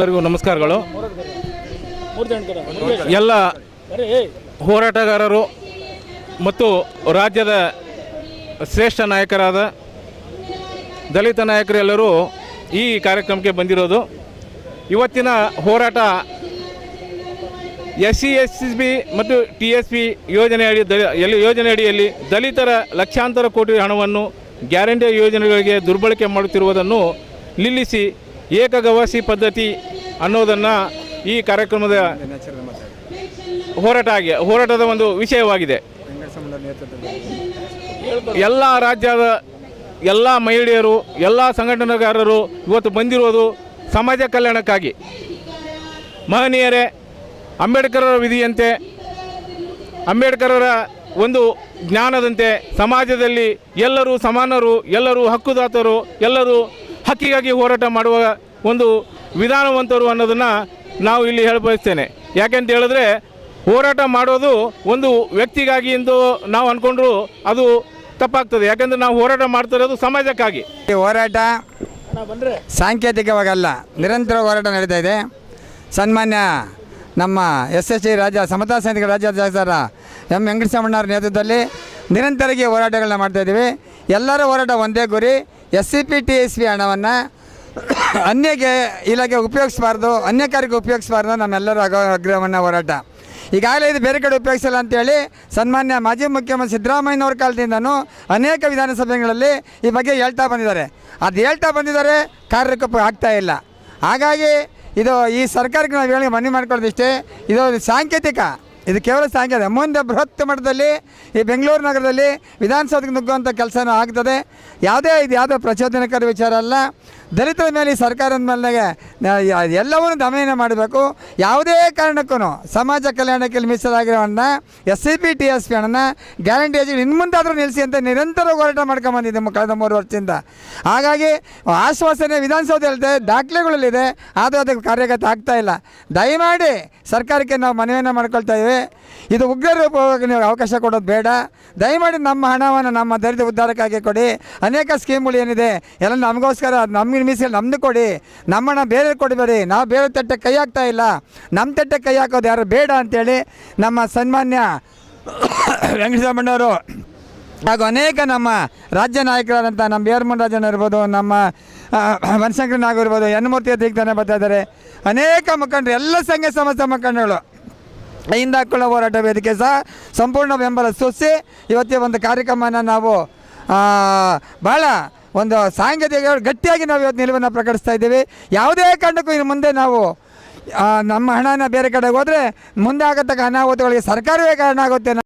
ಎಲ್ಲರಿಗೂ ನಮಸ್ಕಾರಗಳು. ಎಲ್ಲ ಹೋರಾಟಗಾರರು ಮತ್ತು ರಾಜ್ಯದ ಶ್ರೇಷ್ಠ ನಾಯಕರಾದ ದಲಿತ ನಾಯಕರೆಲ್ಲರೂ ಈ ಕಾರ್ಯಕ್ರಮಕ್ಕೆ ಬಂದಿರೋದು. ಇವತ್ತಿನ ಹೋರಾಟ SC/SB ಮತ್ತು TSP ಯೋಜನೆಯಡಿಯಲ್ಲಿ ದಲಿತರ ಲಕ್ಷಾಂತರ ಕೋಟಿ ಹಣವನ್ನು ಗ್ಯಾರಂಟಿ ಯೋಜನೆಗಳಿಗೆ ದುರ್ಬಳಕೆ ಮಾಡುತ್ತಿರುವುದನ್ನು ನಿಲ್ಲಿಸಿ ಏಕಗವಾಸಿ ಪದ್ಧತಿ ಅನ್ನೋದನ್ನು ಈ ಕಾರ್ಯಕ್ರಮದ ಹೋರಾಟದ ಒಂದು ವಿಷಯವಾಗಿದೆ. ಎಲ್ಲ ರಾಜ್ಯದ ಎಲ್ಲ ಮಹಿಳೆಯರು, ಎಲ್ಲ ಸಂಘಟನೆಗಾರರು ಇವತ್ತು ಬಂದಿರೋದು ಸಮಾಜ ಕಲ್ಯಾಣಕ್ಕಾಗಿ. ಮಹನೀಯರೇ, ಅಂಬೇಡ್ಕರರ ವಿಧಿಯಂತೆ, ಅಂಬೇಡ್ಕರರ ಒಂದು ಜ್ಞಾನದಂತೆ ಸಮಾಜದಲ್ಲಿ ಎಲ್ಲರೂ ಸಮಾನರು, ಎಲ್ಲರೂ ಹಕ್ಕುದಾತರು, ಎಲ್ಲರೂ ಹಕ್ಕಿಗಾಗಿ ಹೋರಾಟ ಮಾಡುವ ಒಂದು ವಿಧಾನವಂತರು ಅನ್ನೋದನ್ನು ನಾವು ಇಲ್ಲಿ ಹೇಳಬಯಸ್ತೇನೆ. ಯಾಕೆಂತ ಹೇಳಿದ್ರೆ ಹೋರಾಟ ಮಾಡೋದು ಒಂದು ವ್ಯಕ್ತಿಗಾಗಿ ಎಂದು ನಾವು ಅಂದ್ಕೊಂಡ್ರು ಅದು ತಪ್ಪಾಗ್ತದೆ. ಯಾಕೆಂದರೆ ನಾವು ಹೋರಾಟ ಮಾಡ್ತಿರೋದು ಸಮಾಜಕ್ಕಾಗಿ. ಈ ಹೋರಾಟ ಸಾಂಕೇತಿಕವಾಗಲ್ಲ, ನಿರಂತರ ಹೋರಾಟ ನಡೀತಾ ಇದೆ. ಸನ್ಮಾನ್ಯ ನಮ್ಮ SST ರಾಜ್ಯ ಸಮತಾ ಸಮಿತಿಗಳ ರಾಜ್ಯಾಧ್ಯಕ್ಷರ M ವೆಂಕಟೇಶಮ್ಮಣ್ಣವರ ನೇತೃತ್ವದಲ್ಲಿ ನಿರಂತರವಾಗಿ ಹೋರಾಟಗಳನ್ನ ಮಾಡ್ತಾಯಿದ್ದೀವಿ. ಎಲ್ಲರ ಹೋರಾಟ ಒಂದೇ ಗುರಿ, SCP TSP ಹಣವನ್ನು ಅನ್ಯಗೆ ಇಲಾಖೆ ಉಪಯೋಗಿಸಬಾರ್ದು, ಅನ್ಯ ಕಾರ್ಯಕ್ಕೆ ಉಪಯೋಗಿಸಬಾರ್ದು ನಮ್ಮೆಲ್ಲರ ಆಗ್ರಹವನ್ನು ಹೋರಾಟ. ಈಗಾಗಲೇ ಇದು ಬೇರೆ ಕಡೆ ಉಪಯೋಗಿಸಲ್ಲ ಅಂತೇಳಿ ಸನ್ಮಾನ್ಯ ಮಾಜಿ ಮುಖ್ಯಮಂತ್ರಿ ಸಿದ್ದರಾಮಯ್ಯನವ್ರ ಕಾಲದಿಂದನೂ ಅನೇಕ ವಿಧಾನಸಭೆಗಳಲ್ಲಿ ಈ ಬಗ್ಗೆ ಹೇಳ್ತಾ ಬಂದಿದ್ದಾರೆ, ಕಾರ್ಯರೂಪ ಆಗ್ತಾ ಇಲ್ಲ. ಹಾಗಾಗಿ ಇದು ಈ ಸರ್ಕಾರಕ್ಕೆ ನಾವು ಹೇಳಿ ಮನವಿ ಮಾಡ್ಕೊಳ್ಳೋದಿಷ್ಟೇ, ಇದು ಸಾಂಕೇತಿಕ, ಇದು ಕೇವಲ ಸಾಂಕೇತಿಕ. ಮುಂದೆ ಬೃಹತ್ ಮಟ್ಟದಲ್ಲಿ ಈ ಬೆಂಗಳೂರು ನಗರದಲ್ಲಿ ವಿಧಾನಸೌಧಕ್ಕೆ ನುಗ್ಗುವಂಥ ಕೆಲಸನೂ ಆಗ್ತದೆ. ಯಾವುದೋ ಪ್ರಚೋದನಕಾರಿ ವಿಚಾರ ಅಲ್ಲ. ದಲಿತರ ಮೇಲೆ ಈ ಸರ್ಕಾರದ ಮೇಲೆ ಎಲ್ಲವನ್ನೂ ದಮನ ಮಾಡಬೇಕು. ಯಾವುದೇ ಕಾರಣಕ್ಕೂ ಸಮಾಜ ಕಲ್ಯಾಣಕ್ಕೆ ಮೀಸಲಾಗಿರೋನ್ನ SCP TSP ಹಣನ ಗ್ಯಾರಂಟಿ ಯೋಜನೆ ಇನ್ನು ಮುಂದಾದರೂ ನಿಲ್ಲಿಸಿ ಅಂತ ನಿರಂತರ ಹೋರಾಟ ಮಾಡ್ಕೊಂಬಂದಿದ್ದೆ ಕಳೆದ 3 ವರ್ಷದಿಂದ. ಹಾಗಾಗಿ ಆಶ್ವಾಸನೆ ವಿಧಾನಸೌಧದಲ್ಲಿದೆ, ದಾಖಲೆಗಳಲ್ಲಿದೆ, ಆದರೂ ಅದಕ್ಕೆ ಕಾರ್ಯಗತ ಆಗ್ತಾ ಇಲ್ಲ. ದಯಮಾಡಿ ಸರ್ಕಾರಕ್ಕೆ ನಾವು ಮನವಿಯನ್ನು ಮಾಡ್ಕೊಳ್ತಾ ಇದ್ದೀವಿ, ಇದು ಉಗ್ರ ರೂಪವಾಗಿ ನೀವು ಅವಕಾಶ ಕೊಡೋದು ಬೇಡ. ದಯಮಾಡಿ ನಮ್ಮ ಹಣವನ್ನು ನಮ್ಮ ದಲಿತ ಉದ್ಧಾರಕ್ಕಾಗಿ ಕೊಡಿ. ಅನೇಕ ಸ್ಕೀಮ್ಗಳು ಏನಿದೆ ಎಲ್ಲ ನಮಗೋಸ್ಕರ, ನಮಗೆ ಮೀಸಲು ನಮ್ಮದು ಕೊಡಿ. ನಮ್ಮನ್ನು ಬೇರೆ ಕೊಡಬೇಡಿ. ನಾವು ಬೇರೆ ತಟ್ಟೆಗೆ ಕೈ ಹಾಕ್ತಾ ಇಲ್ಲ, ನಮ್ಮ ತಟ್ಟೆಗೆ ಕೈ ಹಾಕೋದು ಯಾರು ಬೇಡ ಅಂಥೇಳಿ ನಮ್ಮ ಸನ್ಮಾನ್ಯ ವೆಂಕಟೇಶಮ್ಮಣ್ಣವರು ಹಾಗೂ ಅನೇಕ ನಮ್ಮ ರಾಜ್ಯ ನಾಯಕರಾದಂಥ ನಮ್ಮ ಬೇರ್ಮನ್ ರಾಜಣ್ಣ ಇರ್ಬೋದು, ನಮ್ಮ ಮನಶಂಕರನಾಗ್ ಇರ್ಬೋದು, ಯನ್ಮೂರ್ತಿ ದೀಗ್ತಾನೆ ಬರ್ತಾ ಇದ್ದಾರೆ, ಅನೇಕ ಮುಖಂಡರು, ಎಲ್ಲ ಸಂಘ ಸಂಸ್ಥೆ ಮುಖಂಡಗಳು ಹಿಂದೆ ಹಾಕೊಳ್ಳೋ ಹೋರಾಟ ವೇದಿಕೆ ಸಹ ಸಂಪೂರ್ಣ ಬೆಂಬಲ ಸೂಚಿಸಿ ಇವತ್ತಿನ ಒಂದು ಕಾರ್ಯಕ್ರಮನ ನಾವು ಭಾಳ ಒಂದು ಸಾಂಗತಿಕ ಗಟ್ಟಿಯಾಗಿ ನಾವು ಇವತ್ತು ನಿಲುವನ್ನು ಪ್ರಕಟಿಸ್ತಾ ಇದ್ದೀವಿ. ಯಾವುದೇ ಕಾರಣಕ್ಕೂ ಇನ್ನು ಮುಂದೆ ನಾವು ನಮ್ಮ ಹಣನ ಬೇರೆ ಕಡೆಗೆ ಹೋದರೆ ಮುಂದೆ ಆಗತಕ್ಕ ಅನಾಹುತಗಳಿಗೆ ಸರ್ಕಾರವೇ ಕಾರಣ ಆಗುತ್ತೆ.